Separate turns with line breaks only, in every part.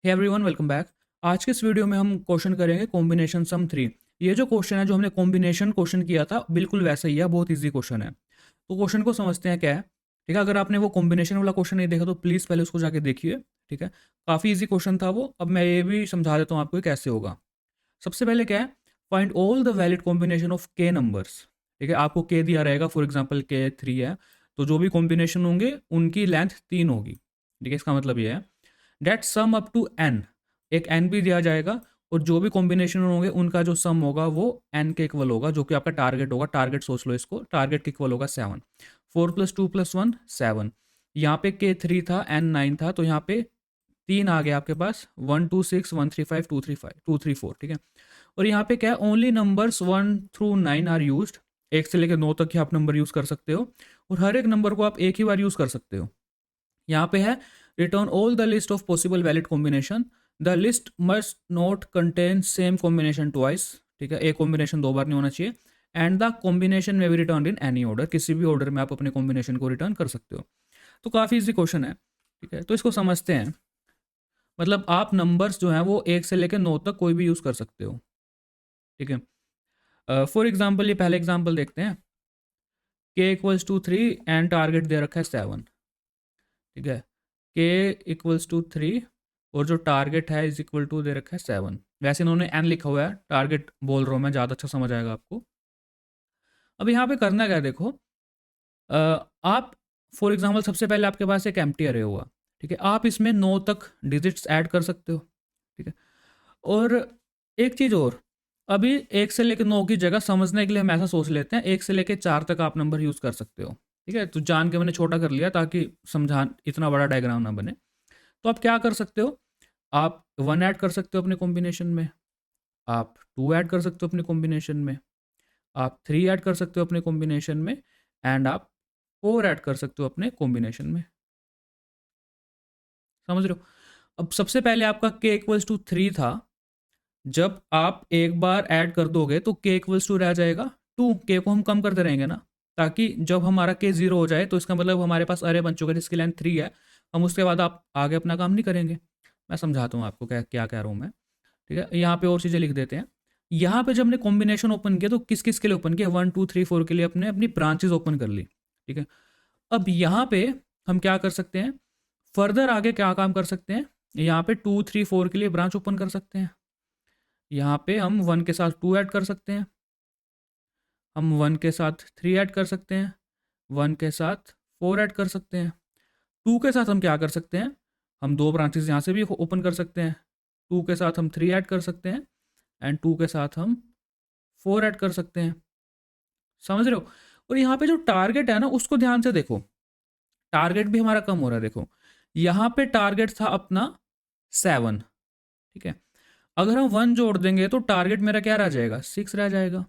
Hey everyone, welcome back. आज के इस वीडियो में हम क्वेश्चन करेंगे कॉम्बिनेशन सम 3। ये जो क्वेश्चन है, जो हमने कॉम्बिनेशन क्वेश्चन किया था, बिल्कुल वैसा ही है। बहुत इजी क्वेश्चन है। तो क्वेश्चन को समझते हैं क्या है। ठीक है, अगर आपने वो कॉम्बिनेशन वाला क्वेश्चन नहीं देखा तो प्लीज़ पहले उसको जाके देखिए। ठीक है, काफ़ी इजी क्वेश्चन था वो। अब मैं ये भी समझा देता हूँ आपको ये कैसे होगा। सबसे पहले क्या है, find all the valid combination of के नंबर्स। ठीक है, आपको के दिया रहेगा, फॉर एग्जाम्पल के 3 है, तो जो भी कॉम्बिनेशन होंगे उनकी लेंथ 3 होगी। ठीक है, इसका मतलब ये है date sum up to n. एक एन भी दिया जाएगा, और जो भी कॉम्बिनेशन होंगे उनका जो सम होगा वो एन के इक्वल होगा, जो कि आपका टारगेट होगा। टारगेट सोच लो इसको, टारगेट के इक्वल होगा 7। 4 + 2 + 1 7। यहाँ पे के 3 था, N 9 था, तो यहाँ पे 3 आ गया आपके पास। 1 2 6 1 3 5 2 3 5 2 3 4। ठीक है, और यहाँ पे क्या है, only numbers 1 through 9 are used. 1 से लेकर 9 तक ही आप नंबर यूज कर सकते हो, और हर एक नंबर को आप एक ही बार यूज कर सकते हो। यहाँ पे है return all the list of possible valid combination. The list must not contain same combination twice. ठीक है, एक कॉम्बिनेशन 2 बार नहीं होना चाहिए। एंड द कॉम्बिनेशन में भी रिटर्न इन एनी ऑर्डर, किसी भी ऑर्डर में आप अपने कॉम्बिनेशन को रिटर्न कर सकते हो। तो काफ़ी इजी क्वेश्चन है। ठीक है, तो इसको समझते हैं। मतलब आप नंबर्स जो हैं वो 1 से लेकर 9 तक कोई भी यूज़ कर सकते हो। ठीक है, फॉर एग्जाम्पल ये पहले एग्जाम्पल देखते हैं। k = 3 एंड टारगेट दे रखा है 7। ठीक है, k = 3 और जो टारगेट है इज इक्वल टू दे रखा है 7। वैसे इन्होंने n लिखा हुआ है, टारगेट बोल रहा हूँ मैं, ज़्यादा अच्छा समझ आएगा आपको। अब यहाँ पे करना क्या है, देखो। आप फॉर एग्जांपल सबसे पहले आपके पास एक एम्प्टी अरे हुआ। ठीक है, आप इसमें 9 तक डिजिट्स ऐड कर सकते हो। ठीक है, और एक चीज़ और, अभी 1 से लेकर 9 की जगह समझने के लिए हम ऐसा सोच लेते हैं, 1 से लेकर 4 तक आप नंबर यूज़ कर सकते हो। ठीक है, तो जान के मैंने छोटा कर लिया ताकि समझा इतना बड़ा डायग्राम ना बने। तो आप क्या कर सकते हो, आप 1 ऐड कर सकते हो अपने कॉम्बिनेशन में, आप 2 ऐड कर सकते हो अपने कॉम्बिनेशन में, आप 3 ऐड कर सकते हो अपने कॉम्बिनेशन में, एंड आप 4 ऐड कर सकते हो अपने कॉम्बिनेशन में। समझ रहे हो। अब सबसे पहले आपका k = 3 था। जब आप एक बार ऐड कर दोगे तो k = रह जाएगा 2। के को हम कम करते रहेंगे ना, ताकि जब हमारा k 0 हो जाए तो इसका मतलब हमारे पास अरे बन चुका है जिसकी लेंथ 3 है। हम उसके बाद आप आगे अपना काम नहीं करेंगे। मैं समझाता हूँ आपको क्या क्या कह रहा हूँ मैं। ठीक है, यहाँ पे और चीज़ें लिख देते हैं। यहाँ पे जब हमने कॉम्बिनेशन ओपन किया तो किस किस के लिए ओपन किया, 1 2 3 4 के लिए अपने अपनी ब्रांचेज ओपन कर ली। ठीक है, अब यहाँ पे हम क्या कर सकते हैं, फर्दर आगे क्या काम कर सकते हैं। यहाँ पे 2 3 4 के लिए ब्रांच ओपन कर सकते हैं। यहाँ पे हम 1 के साथ 2 ऐड कर सकते हैं, हम 1 के साथ 3 ऐड कर सकते हैं, 1 के साथ 4 ऐड कर सकते हैं। 2 के साथ हम क्या कर सकते हैं, हम 2 ब्रांचेस यहाँ से भी ओपन कर सकते हैं। 2 के साथ हम 3 ऐड कर सकते हैं, एंड 2 के साथ हम 4 ऐड कर सकते हैं। समझ रहे हो। और यहाँ पे जो टारगेट है ना, उसको ध्यान से देखो। टारगेट भी हमारा कम हो रहा है, देखो। यहाँ पे टारगेट था अपना 7। ठीक है, अगर हम 1 जोड़ देंगे तो टारगेट मेरा क्या रह जाएगा, 6 रह जाएगा।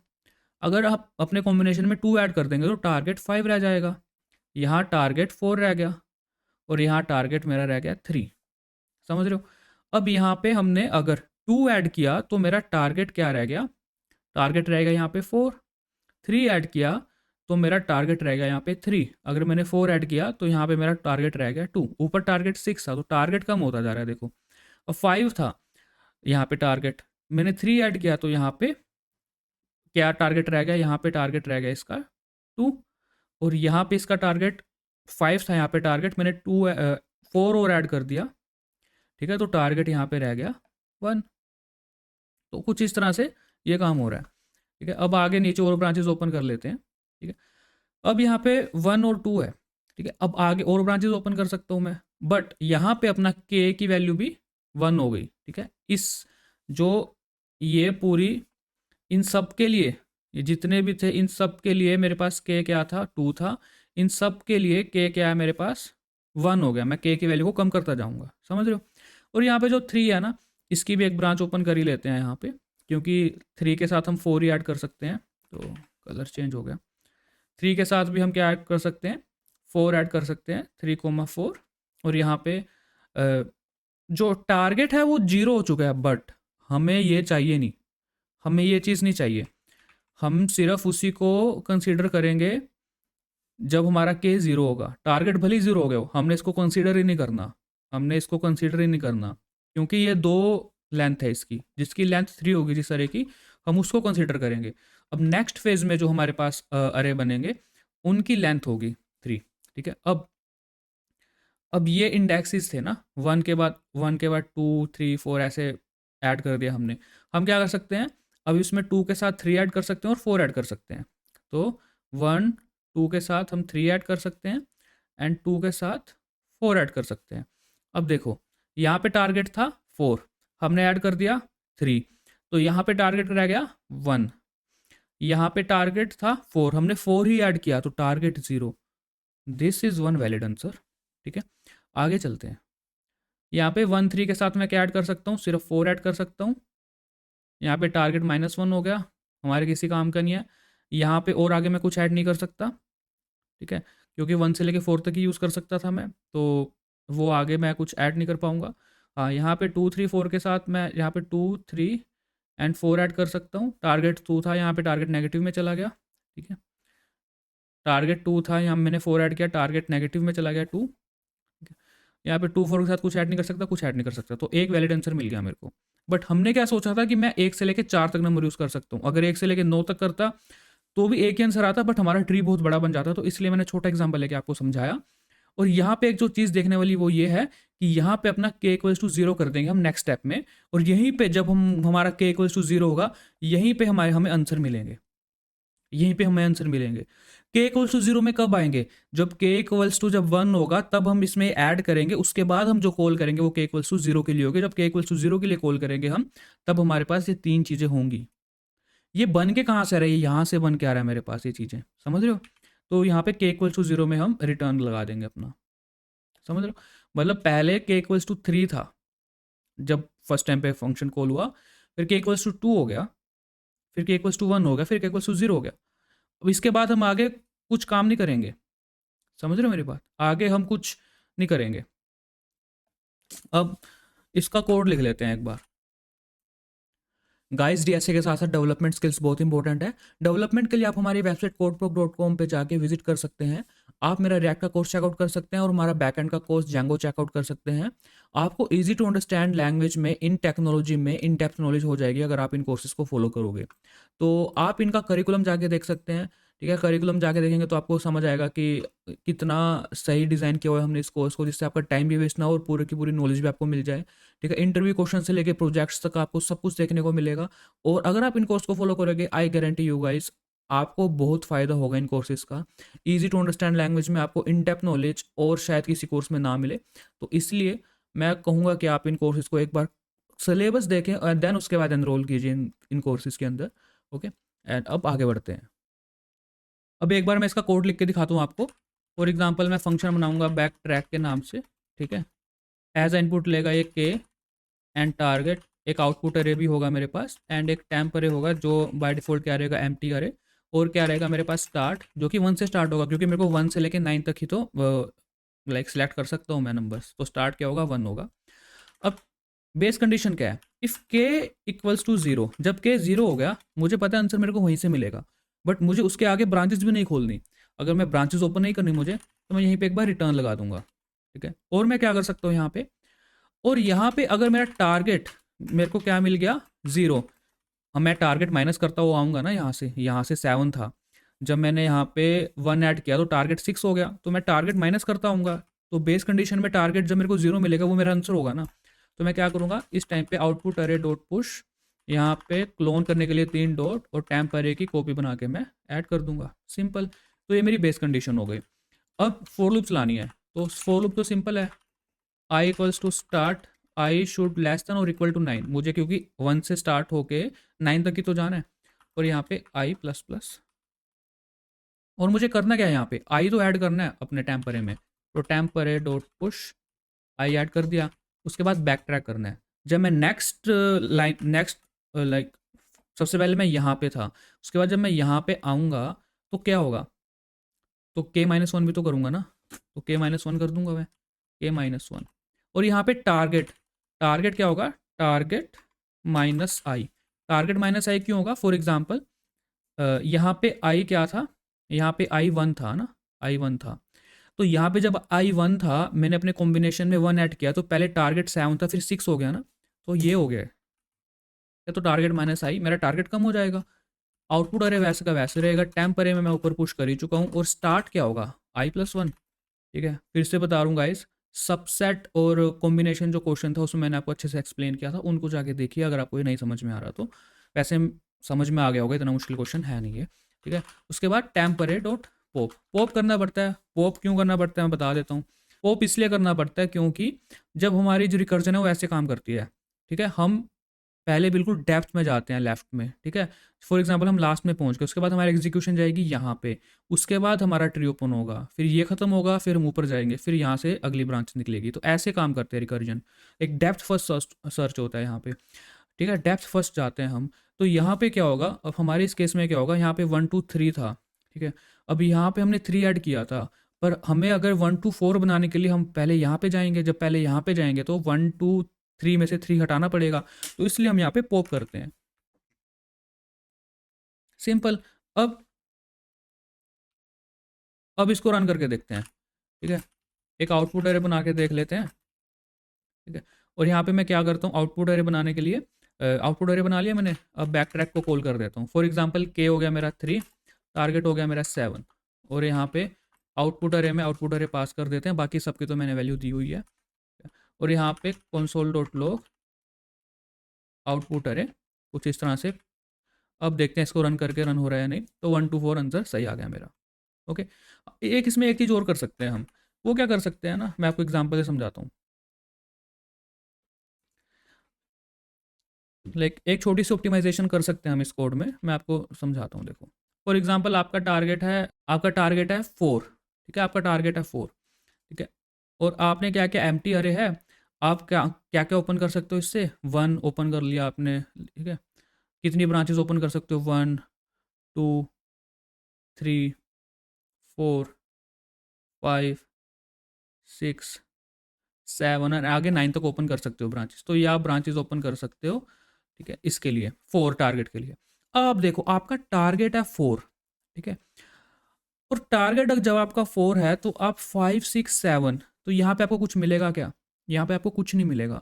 अगर आप अपने कॉम्बिनेशन में 2 ऐड कर देंगे तो टारगेट 5 रह जाएगा। यहाँ टारगेट 4 रह गया, और यहाँ टारगेट मेरा रह गया 3। समझ रहे हो। अब यहाँ पे हमने अगर 2 ऐड किया तो मेरा टारगेट क्या रह गया, टारगेट रहेगा यहाँ पे 4। 3 ऐड किया तो मेरा टारगेट रहेगा यहाँ पे 3। अगर मैंने 4 ऐड किया तो यहाँ पे मेरा टारगेट रह गया 2। ऊपर टारगेट 6 था तो टारगेट कम होता जा रहा है, देखो। और 5 था यहाँ पे टारगेट, मैंने 3 ऐड किया तो यहाँ पे क्या टारगेट रह गया, यहाँ पे टारगेट रह गया इसका 2। और यहाँ पे इसका टारगेट 5 था, यहाँ पे टारगेट मैंने 4 और ऐड कर दिया। ठीक है, तो टारगेट यहाँ पे रह गया 1। तो कुछ इस तरह से ये काम हो रहा है। ठीक है, अब आगे नीचे और ब्रांचेस ओपन कर लेते हैं। ठीक है, अब यहाँ पे 1 और 2 है। ठीक है, अब आगे और ब्रांचेस ओपन कर सकता हूँ मैं, बट यहाँ पे अपना के की वैल्यू भी 1 हो गई। ठीक है, इस जो ये पूरी इन सब के लिए, ये जितने भी थे इन सब के लिए मेरे पास के क्या था, 2 था। इन सब के लिए के क्या है मेरे पास, 1 हो गया। मैं के की वैल्यू को कम करता जाऊंगा, समझ रहे हो। और यहाँ पे जो 3 है ना, इसकी भी एक ब्रांच ओपन कर ही लेते हैं यहाँ पे, क्योंकि 3 के साथ हम 4 ही ऐड कर सकते हैं। तो कलर चेंज हो गया। 3 के साथ भी हम क्या ऐड कर सकते हैं, 4 ऐड कर सकते हैं, 3 4। और यहाँ पे जो टारगेट है वो 0 हो चुका है, बट हमें ये चाहिए नहीं, हमें ये चीज़ नहीं चाहिए। हम सिर्फ उसी को कंसीडर करेंगे जब हमारा के 0 होगा। टारगेट भले ही 0 हो गया हो, हमने इसको कंसीडर ही नहीं करना, हमने इसको कंसीडर ही नहीं करना। क्योंकि ये 2 लेंथ है इसकी, जिसकी लेंथ 3 होगी जिस अरे की, हम उसको कंसीडर करेंगे। अब नेक्स्ट फेज में जो हमारे पास अरे बनेंगे उनकी लेंथ होगी 3, ठीक है। अब ये इंडेक्सेस थे ना, 1 के बाद 2 3 4 ऐसे ऐड कर दिया हमने। हम क्या कर सकते हैं, अब इसमें 2 के साथ 3 ऐड कर सकते हैं और 4 ऐड कर सकते हैं। तो 1 2 के साथ हम 3 ऐड कर सकते हैं एंड 2 के साथ 4 ऐड कर सकते हैं। अब देखो, यहाँ पे टारगेट था 4, हमने ऐड कर दिया 3, तो यहाँ पे टारगेट रह गया 1। यहाँ पे टारगेट था 4, हमने 4 ही ऐड किया तो target 0। This is one valid answer, ठीक है। आगे चलते हैं। यहाँ पे 1 3 के साथ मैं क्या ऐड कर सकता हूँ, सिर्फ 4 ऐड कर सकता हूँ। यहाँ पे टारगेट -1 हो गया, हमारे किसी काम का नहीं है। यहाँ पे और आगे मैं कुछ ऐड नहीं कर सकता, ठीक है, क्योंकि 1 से लेके 4 तक ही यूज़ कर सकता था मैं, तो वो आगे मैं कुछ ऐड नहीं कर पाऊँगा। हाँ, यहाँ पे 2 3 4 के साथ मैं यहाँ पे 2 3 एंड 4 ऐड कर सकता हूँ। टारगेट 2 था, यहाँ पे टारगेट नेगेटिव में चला गया, ठीक है। टारगेट 2 था, यहाँ मैंने 4 ऐड किया, टारगेट नेगेटिव में चला गया 2। यहाँ पे 2 4 के साथ कुछ ऐड नहीं कर सकता, कुछ ऐड नहीं कर सकता, तो एक वैलिड आंसर मिल गया मेरे को। बट हमने क्या सोचा था कि मैं 1 से लेके 4 तक नंबर यूज़ कर सकता हूँ। अगर 1 से लेके 9 तक करता तो भी एक ही आंसर आता, बट हमारा ट्री बहुत बड़ा बन जाता, तो इसलिए मैंने छोटा एग्जाम्पल लेके आपको समझाया। और यहाँ पे एक जो चीज़ देखने वाली वो ये है कि यहाँ पे अपना k इक्वल्स टू 0 कर देंगे हम नेक्स्ट स्टेप में, और यहीं पे जब हम हमारा k इक्वल्स टू 0 होगा, यहीं पे हमें आंसर मिलेंगे, यहीं पे हमें आंसर मिलेंगे। k इक्वल्स टू 0 में कब आएंगे, जब k इक्वल्स टू जब 1 होगा तब हम इसमें ऐड करेंगे, उसके बाद हम जो कॉल करेंगे वो k इक्वल्स टू 0 के लिए होगी। जब k इक्वल्स टू 0 के लिए कॉल करेंगे हम, तब हमारे पास ये 3 चीज़ें होंगी। ये बन के कहाँ से आ रहा है, यहाँ से बन के आ रहा है मेरे पास ये चीज़ें, समझ रहे हो। तो यहाँ पे k इक्वल्स टू 0 में हम रिटर्न लगा देंगे अपना, समझ रहे हो। मतलब पहले k इक्वल्स टू 3 था जब फर्स्ट टाइम पे फंक्शन कॉल हुआ, फिर k इक्वल्स टू 2 हो गया, फिर k इक्वल्स टू 1 हो गया, फिर k इक्वल्स टू 0 हो गया। अब इसके बाद हम आगे कुछ काम नहीं करेंगे, समझ रहे हो मेरी बात, आगे हम कुछ नहीं करेंगे। अब इसका कोड लिख लेते हैं एक बार। गाइस, डीएसए के साथ साथ डेवलपमेंट स्किल्स बहुत इंपॉर्टेंट है। डेवलपमेंट के लिए आप हमारी वेबसाइट codeproc.com पे जाके विजिट कर सकते हैं। आप मेरा रिएक्ट का कोर्स चेकआउट कर सकते हैं और हमारा बैकएंड का कोर्स जैंगो चेकआउट कर सकते हैं। आपको इजी टू अंडरस्टैंड लैंग्वेज में, इन टेक्नोलॉजी में इन डेप्थ नॉलेज हो जाएगी अगर आप इन कोर्सेज को फॉलो करोगे। तो आप इनका करिकुलम जाके देख सकते हैं, ठीक है। करिकुलम जाके देखेंगे तो आपको समझ आएगा कि कितना सही डिज़ाइन किया हुआ है हमने इस कोर्स को, जिससे आपका टाइम भी वेस्ट ना हो और पूरी की पूरी नॉलेज भी आपको मिल जाए, ठीक है। इंटरव्यू क्वेश्चन से लेके प्रोजेक्ट्स तक आपको सब कुछ देखने को मिलेगा। और अगर आप इन कोर्स को फॉलो करोगे, आई गारंटी यू गाइस, आपको बहुत फ़ायदा होगा इन कोर्सेज़ का। ईजी टू अंडरस्टैंड लैंग्वेज में आपको इन डेप्थ नॉलेज और शायद किसी कोर्स में ना मिले, तो इसलिए मैं कहूँगा कि आप इन कोर्सेज़ को एक बार सिलेबस देखें और देन उसके बाद एनरोल कीजिए इन कोर्सेज़ के अंदर, ओके। एंड अब आगे बढ़ते हैं। अब एक बार मैं इसका कोड लिख के दिखाता हूँ आपको। फॉर एग्जाम्पल, मैं फंक्शन बनाऊंगा बैक ट्रैक के नाम से, ठीक है। एज इनपुट लेगा एक के एंड टारगेट, एक आउटपुट अरे भी होगा मेरे पास, एंड एक टेम्प अरे होगा जो बाय डिफॉल्ट क्या रहेगा, एम्प्टी अरे। और क्या रहेगा मेरे पास, स्टार्ट, जो कि 1 से स्टार्ट होगा, क्योंकि मेरे को 1 से लेके 9 तक ही तो लाइक सेलेक्ट कर सकता हूँ मैं नंबर्स, तो स्टार्ट क्या होगा, 1 होगा। अब बेस कंडीशन क्या है, इफ़ के इक्वल्स टू 0, जब के 0 हो गया, मुझे पता है आंसर मेरे को वहीं से मिलेगा, बट मुझे उसके आगे ब्रांचेस भी नहीं खोलनी। अगर मैं ब्रांचेस ओपन नहीं करनी मुझे, तो मैं यहीं पे एक बार रिटर्न लगा दूंगा, ठीक है। और मैं क्या कर सकता हूँ यहाँ पे, और यहाँ पे अगर मेरा टारगेट, मेरे को क्या मिल गया, 0, हम मैं टारगेट माइनस करता हुआ आऊँगा ना, यहाँ से 7 था, जब मैंने यहाँ पे 1 ऐड किया तो टारगेट 6 हो गया, तो मैं टारगेट माइनस करता आऊँगा, तो बेस कंडीशन में टारगेट जब मेरे को 0 मिलेगा वो मेरा आंसर होगा ना। तो मैं क्या करूँगा, इस टाइम पे आउटपुट अरे डॉट पुश, यहाँ पे क्लोन करने के लिए 3 डॉट और टेम्प अरे की कॉपी बना के मैं ऐड कर दूंगा, सिंपल। तो ये मेरी बेस कंडीशन हो गई। अब फोर लूप चलानी है, तो फोर लूप तो सिंपल है, I equals to start, I should less than और इक्वल टू 9, मुझे क्योंकि 1 से स्टार्ट होके 9 तक ही तो जाना है, और यहाँ पे आई प्लस प्लस। और मुझे करना क्या है, यहाँ पे आई तो ऐड करना है अपने टेम्परे में, तो टेम्परे डॉट पुश आई ऐड कर दिया। उसके बाद बैक ट्रैक करना है, जब मैं नेक्स्ट लाइन नेक्स्ट लाइक सबसे पहले मैं यहाँ पे था, उसके बाद जब मैं यहाँ पे आऊँगा तो क्या होगा, तो k-1 भी तो करूँगा ना, तो k-1 कर दूंगा मैं, k-1। और यहाँ पे टारगेट, टारगेट क्या होगा, टारगेट माइनस आई। टारगेट माइनस आई क्यों होगा, फॉर एग्जाम्पल यहाँ पे आई क्या था, यहाँ पे आई 1 था ना, आई 1 था, तो यहाँ पे जब I 1 था, मैंने अपने कॉम्बिनेशन में 1 ऐड किया, तो पहले टारगेट 7 था, फिर 6 हो गया ना, तो ये हो गया है। तो टारगेट माइनस आई, मेरा टारगेट कम हो जाएगा। आउटपुट अरे वैसे का वैसे रहेगा, टेम्प अरे में मैं ऊपर पुश कर ही चुका हूँ, और स्टार्ट क्या होगा I+1। ठीक है, फिर से बता रहा हूँ गाइस, सबसेट और कॉम्बिनेशन जो क्वेश्चन था उसमें मैंने आपको अच्छे से एक्सप्लेन किया था, उनको जाके देखिए अगर आपको ये नहीं समझ में आ रहा तो। वैसे समझ में आ गया होगा, इतना मुश्किल क्वेश्चन है नहीं है। ठीक है, उसके बाद टेम्परे डॉट पोप, पोप करना पड़ता है। पोप क्यों करना पड़ता है मैं बता देता हूँ। पोप इसलिए करना पड़ता है क्योंकि जब हमारी जो रिकर्जन है वो ऐसे काम करती है। ठीक है, हम पहले बिल्कुल डेप्थ में जाते हैं लेफ्ट में। ठीक है, फॉर एग्जांपल हम लास्ट में पहुंच गए, उसके बाद हमारी एग्जीक्यूशन जाएगी यहाँ पे, उसके बाद हमारा ट्री ओपन होगा, फिर ये खत्म होगा, फिर हम ऊपर जाएंगे, फिर यहाँ से अगली ब्रांच निकलेगी। तो ऐसे काम करते हैं रिकर्जन। एक डेप्थ फर्स्ट सर्च होता है यहाँ पे। ठीक है, डेप्थ फर्स्ट जाते हैं हम। तो यहाँ पे क्या होगा, अब हमारे इस केस में क्या होगा, यहाँ पे 1 2 3 था। ठीक है, अब यहाँ पे हमने 3 ऐड किया था, पर हमें अगर 1 2 4 बनाने के लिए हम पहले यहाँ पे जाएंगे। जब पहले यहाँ पे जाएंगे तो 1 2 3 में से 3 हटाना पड़ेगा, तो इसलिए हम यहाँ पे पॉप करते हैं। सिंपल। अब अब इसको रन करके देखते हैं। ठीक है, एक आउटपुट एरे बना के देख लेते हैं। ठीक है, और यहाँ पे मैं क्या करता हूँ, आउटपुट एरे बनाने के लिए आउटपुट एरे बना लिया मैंने। अब बैक ट्रैक को कॉल कर देता हूँ। फॉर एग्जांपल के हो गया मेरा 3, टारगेट हो गया मेरा 7, और यहाँ पे आउटपुट एरे में आउटपुट एरे पास कर देते हैं। बाकी सबकी तो मैंने वैल्यू दी हुई है। और यहाँ पे console dot log output array कुछ इस तरह से। अब देखते हैं इसको रन करके रन हो रहा है या नहीं। तो 1 2 4 आंसर सही आ गया मेरा। ओके, एक इसमें एक चीज़ और कर सकते हैं हम। वो क्या कर सकते हैं ना, मैं आपको एग्जांपल से समझाता हूँ। एक छोटी सी ऑप्टिमाइजेशन कर सकते हैं हम इस कोड में, मैं आपको समझाता हूँ। देखो, फॉर एग्जांपल आपका टारगेट है 4। ठीक है, आपका टारगेट है 4। ठीक है, और आपने क्या क्या एम्प्टी अरे है, आप क्या क्या क्या ओपन कर सकते हो इससे। 1 ओपन कर लिया आपने। ठीक है, कितनी ब्रांचेस ओपन कर सकते हो, 1 2 3 4 5 6 7 और आगे 9 तक ओपन कर सकते हो ब्रांचेस। तो ये आप ब्रांचेस ओपन कर सकते हो। ठीक है, इसके लिए 4 टारगेट के लिए। अब देखो, आपका टारगेट है 4। ठीक है, और टारगेट जब आपका 4 है तो आप 5 6 7, तो यहाँ पे आपको कुछ मिलेगा क्या? यहाँ पे आपको कुछ नहीं मिलेगा।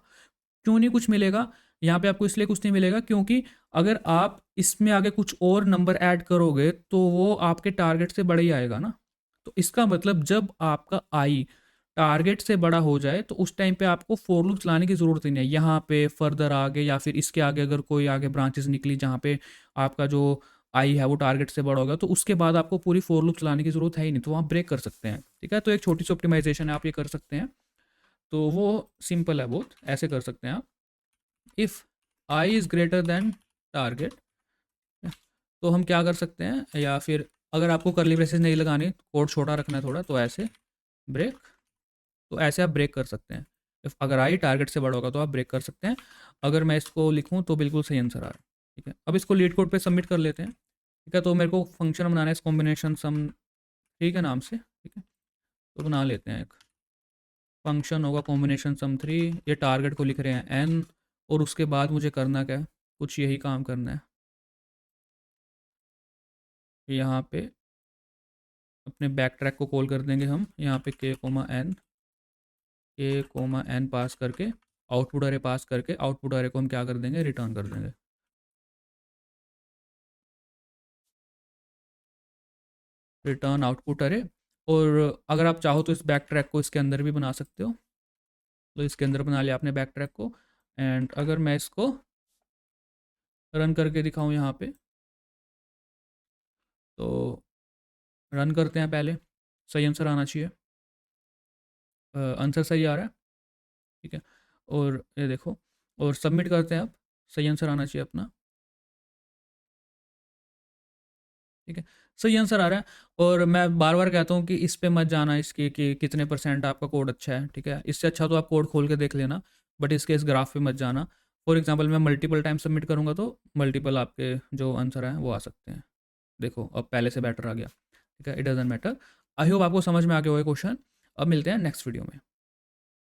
क्यों नहीं कुछ मिलेगा? यहाँ पे आपको इसलिए कुछ नहीं मिलेगा क्योंकि अगर आप इसमें आगे कुछ और नंबर ऐड करोगे तो वो आपके टारगेट से बड़ा ही आएगा ना। तो इसका मतलब जब आपका आई टारगेट से बड़ा हो जाए तो उस टाइम पे आपको फॉर लूप चलाने की ज़रूरत ही नहीं है। यहाँ पे फर्दर आगे या फिर इसके आगे अगर कोई आगे ब्रांचेस निकली जहाँ पे आपका जो आई है वो टारगेट से बड़ा होगा, तो उसके बाद आपको पूरी फॉर लूप चलाने की ज़रूरत है ही नहीं, तो आप ब्रेक कर सकते हैं। ठीक है, तो एक छोटी सी ऑप्टिमाइजेशन है, आप ये कर सकते हैं। तो वो सिंपल है बहुत, ऐसे कर सकते हैं आप। If I is greater than target, तो हम क्या कर सकते हैं, या फिर अगर आपको करली ब्रेसेस नहीं लगानी, कोड छोटा रखना है थोड़ा, तो ऐसे ब्रेक, तो ऐसे आप ब्रेक कर सकते हैं। इफ अगर आई टारगेट से बड़ा होगा तो आप ब्रेक कर सकते हैं। अगर मैं इसको लिखूं तो बिल्कुल सही आंसर आ रहा है। ठीक है, अब इसको लीड कोड पे सबमिट कर लेते हैं। ठीक है, तो मेरे को फंक्शन बनाना है इस कॉम्बिनेशन सम, ठीक है, नाम से। ठीक है, तो बना लेते हैं। एक फंक्शन होगा कॉम्बिनेशन सम 3, ये टारगेट को लिख रहे हैं n, और उसके बाद मुझे करना क्या है, कुछ यही काम करना है। यहाँ पे अपने बैक ट्रैक को कॉल कर देंगे हम, यहाँ पे k, n पास करके आउटपुट अरे पास करके आउटपुट अरे को हम क्या कर देंगे, रिटर्न कर देंगे। रिटर्न आउटपुट अरे। और अगर आप चाहो तो इस बैक ट्रैक को इसके अंदर भी बना सकते हो। तो इसके अंदर बना लिया आपने बैक ट्रैक को। एंड अगर मैं इसको रन करके दिखाऊं यहाँ पे, तो रन करते हैं पहले, सही आंसर आना चाहिए। आंसर सही आ रहा है। ठीक है, और ये देखो, और सबमिट करते हैं। अब सही आंसर आना चाहिए अपना। ठीक है, सही आंसर आ रहा है। और मैं बार बार कहता हूँ कि इस पे मत जाना इसके कि कितने % आपका कोड अच्छा है। ठीक है, इससे अच्छा तो आप कोड खोल के देख लेना, बट इसके इस ग्राफ पे मत जाना। फॉर एग्जांपल मैं मल्टीपल टाइम सबमिट करूँगा तो मल्टीपल आपके जो आंसर हैं वो आ सकते हैं। देखो, अब पहले से बेटर आ गया। ठीक है, it doesn't matter. I hope आपको समझ में आ गया होगा क्वेश्चन। अब मिलते हैं नेक्स्ट वीडियो में।